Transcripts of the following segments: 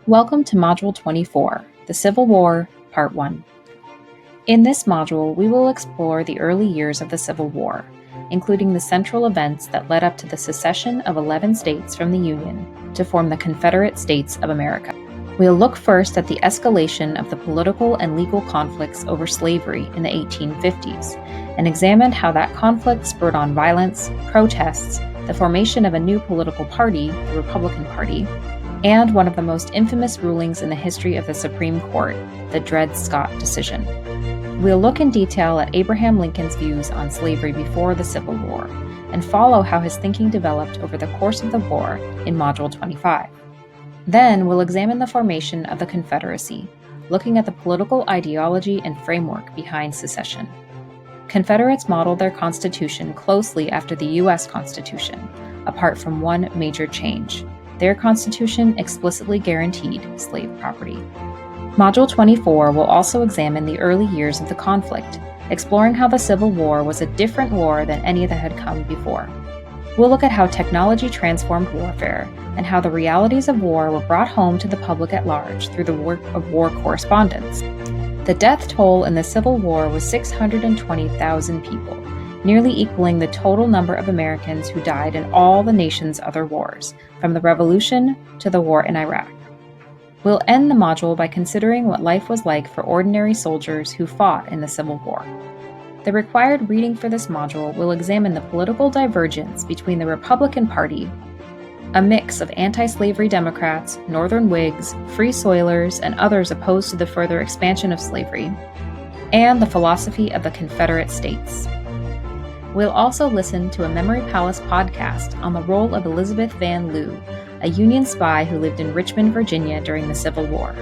Welcome to Module 24, The Civil War, Part 1. In this module, we will explore the early years of the Civil War, including the central events that led up to the secession of 11 states from the Union to form the Confederate States of America. We'll look first at the escalation of the political and legal conflicts over slavery in the 1850s, and examine how that conflict spurred on violence, protests, the formation of a new political party, the Republican Party, and one of the most infamous rulings in the history of the Supreme Court, the Dred Scott decision. We'll look in detail at Abraham Lincoln's views on slavery before the Civil War, and follow how his thinking developed over the course of the war in Module 25. Then we'll examine the formation of the Confederacy, looking at the political ideology and framework behind secession. Confederates modeled their constitution closely after the U.S. Constitution, apart from one major change. Their constitution explicitly guaranteed slave property. Module 24 will also examine the early years of the conflict, exploring how the Civil War was a different war than any that had come before. We'll look at how technology transformed warfare, and how the realities of war were brought home to the public at large through the work of war correspondents. The death toll in the Civil War was 620,000 people, nearly equaling the total number of Americans who died in all the nation's other wars, from the Revolution to the war in Iraq. We'll end the module by considering what life was like for ordinary soldiers who fought in the Civil War. The required reading for this module will examine the political divergence between the Republican Party, a mix of anti-slavery Democrats, Northern Whigs, Free Soilers, and others opposed to the further expansion of slavery, and the philosophy of the Confederate States. We'll also listen to a Memory Palace podcast on the role of Elizabeth Van Lew, a Union spy who lived in Richmond, Virginia during the Civil War.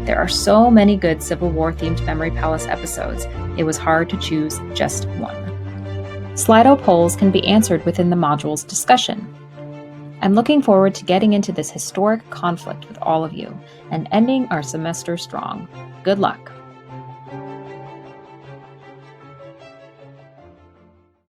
There are so many good Civil War-themed Memory Palace episodes, it was hard to choose just one. Slido polls can be answered within the module's discussion. I'm looking forward to getting into this historic conflict with all of you and ending our semester strong. Good luck.